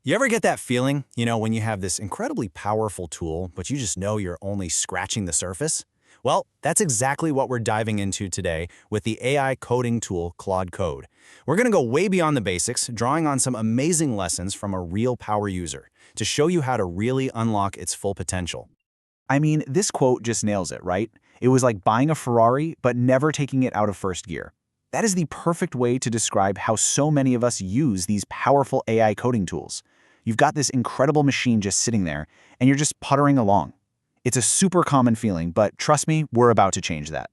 You ever get that feeling, when you have this incredibly powerful tool, but you just know you're only scratching the surface? Well, that's exactly what we're diving into today with the AI coding tool, Claude Code. We're going to go way beyond the basics, drawing on some amazing lessons from a real power user to show you how to really unlock its full potential. I mean, this quote just nails it, right? It was like buying a Ferrari, but never taking it out of first gear. That is the perfect way to describe how so many of us use these powerful AI coding tools. You've got this incredible machine just sitting there, and you're just puttering along. It's a super common feeling, but trust me, we're about to change that.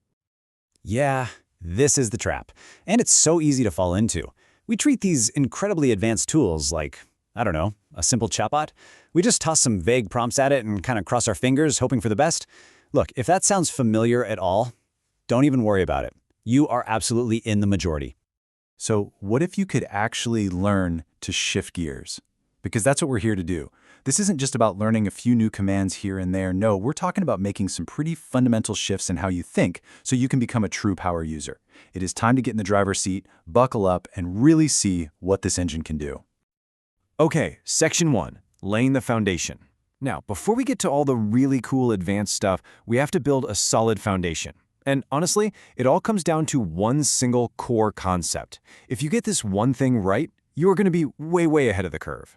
Yeah, this is the trap. And it's so easy to fall into. We treat these incredibly advanced tools like, I don't know, a simple chatbot. We just toss some vague prompts at it and kind of cross our fingers, hoping for the best. Look, if that sounds familiar at all, don't even worry about it. You are absolutely in the majority. So what if you could actually learn to shift gears? Because that's what we're here to do. This isn't just about learning a few new commands here and there. No, we're talking about making some pretty fundamental shifts in how you think so you can become a true power user. It is time to get in the driver's seat, buckle up, and really see what this engine can do. Okay, Section 1, laying the foundation. Now, before we get to all the really cool advanced stuff, we have to build a solid foundation. And honestly, it all comes down to one single core concept. If you get this one thing right, you are going to be way ahead of the curve.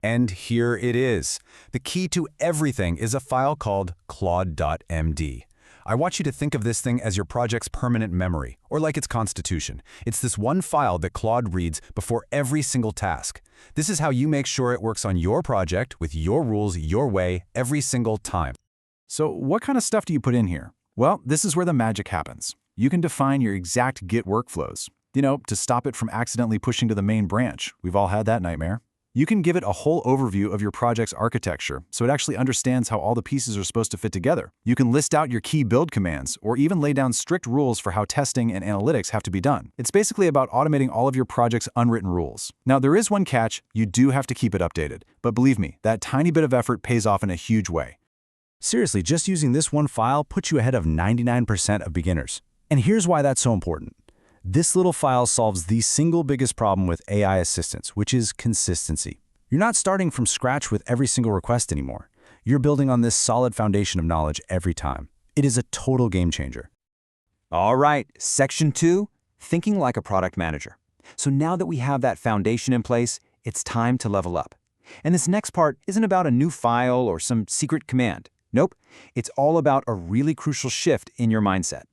And here it is. The key to everything is a file called claude.md. I want you to think of this thing as your project's permanent memory, or like its constitution. It's this one file that Claude reads before every single task. This is how you make sure it works on your project, with your rules, your way, every single time. So what kind of stuff do you put in here? Well, this is where the magic happens. You can define your exact Git workflows, to stop it from accidentally pushing to the main branch. We've all had that nightmare. You can give it a whole overview of your project's architecture, so it actually understands how all the pieces are supposed to fit together. You can list out your key build commands, or even lay down strict rules for how testing and analytics have to be done. It's basically about automating all of your project's unwritten rules. Now, there is one catch: you do have to keep it updated. But believe me, that tiny bit of effort pays off in a huge way. Seriously, just using this one file puts you ahead of 99% of beginners. And here's why that's so important. This little file solves the single biggest problem with AI assistance, which is consistency. You're not starting from scratch with every single request anymore. You're building on this solid foundation of knowledge every time. It is a total game changer. All right, Section 2, thinking like a product manager. So now that we have that foundation in place, it's time to level up. And this next part isn't about a new file or some secret command. Nope, it's all about a really crucial shift in your mindset.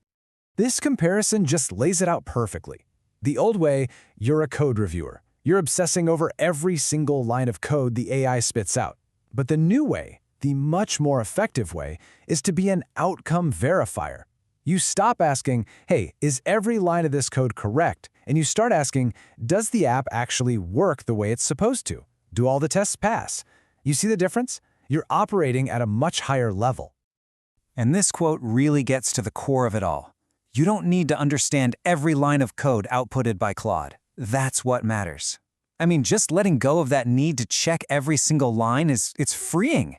This comparison just lays it out perfectly. The old way, you're a code reviewer. You're obsessing over every single line of code the AI spits out. But the new way, the much more effective way, is to be an outcome verifier. You stop asking, hey, is every line of this code correct? And you start asking, does the app actually work the way it's supposed to? Do all the tests pass? You see the difference? You're operating at a much higher level. And this quote really gets to the core of it all. You don't need to understand every line of code outputted by Claude. That's what matters. I mean, just letting go of that need to check every single line it's freeing.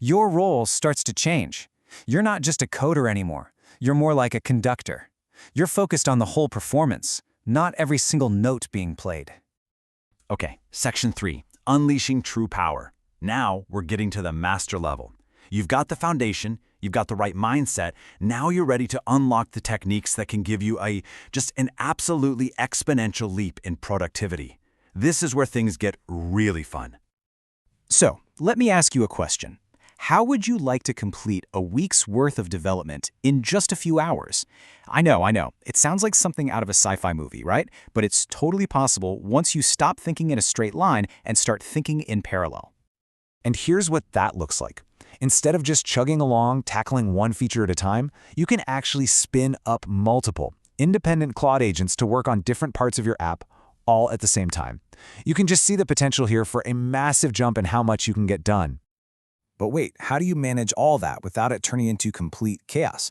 Your role starts to change. You're not just a coder anymore. You're more like a conductor. You're focused on the whole performance, not every single note being played. Okay, Section 3, unleashing true power. Now we're getting to the master level. You've got the foundation, you've got the right mindset, now you're ready to unlock the techniques that can give you just an absolutely exponential leap in productivity. This is where things get really fun. So, let me ask you a question. How would you like to complete a week's worth of development in just a few hours? I know. It sounds like something out of a sci-fi movie, right? But it's totally possible once you stop thinking in a straight line and start thinking in parallel. And here's what that looks like. Instead of just chugging along, tackling one feature at a time, you can actually spin up multiple independent Claude agents to work on different parts of your app all at the same time. You can just see the potential here for a massive jump in how much you can get done. But wait, how do you manage all that without it turning into complete chaos?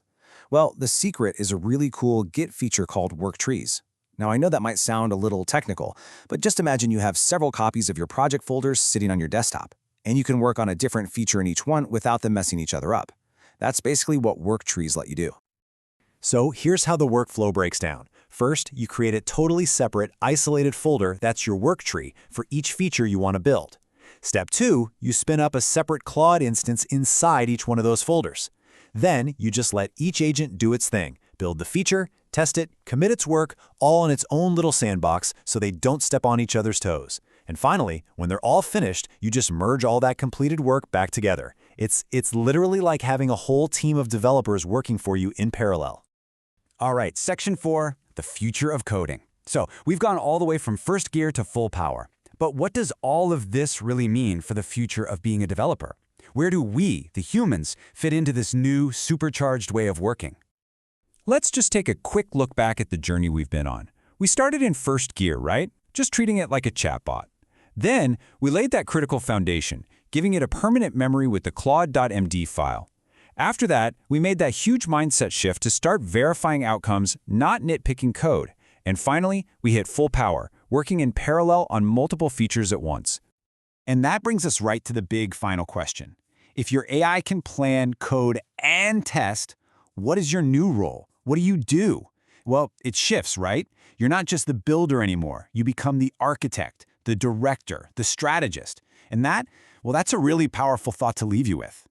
Well, the secret is a really cool Git feature called work trees. Now, I know that might sound a little technical, but just imagine you have several copies of your project folders sitting on your desktop, and you can work on a different feature in each one without them messing each other up. That's basically what work trees let you do. So here's how the workflow breaks down. First, you create a totally separate, isolated folder that's your work tree for each feature you want to build. Step 2, you spin up a separate Claude instance inside each one of those folders. Then you just let each agent do its thing, build the feature, test it, commit its work, all in its own little sandbox so they don't step on each other's toes. And finally, when they're all finished, you just merge all that completed work back together. It's literally like having a whole team of developers working for you in parallel. All right, section 4, the future of coding. So we've gone all the way from first gear to full power. But what does all of this really mean for the future of being a developer? Where do we, the humans, fit into this new, supercharged way of working? Let's just take a quick look back at the journey we've been on. We started in first gear, right? Just treating it like a chatbot. Then, we laid that critical foundation, giving it a permanent memory with the claude.md file. After that, we made that huge mindset shift to start verifying outcomes, not nitpicking code. And finally, we hit full power, working in parallel on multiple features at once. And that brings us right to the big final question. If your AI can plan, code, and test, what is your new role? What do you do? Well, it shifts, right? You're not just the builder anymore. You become the architect, the director, the strategist. And that's a really powerful thought to leave you with.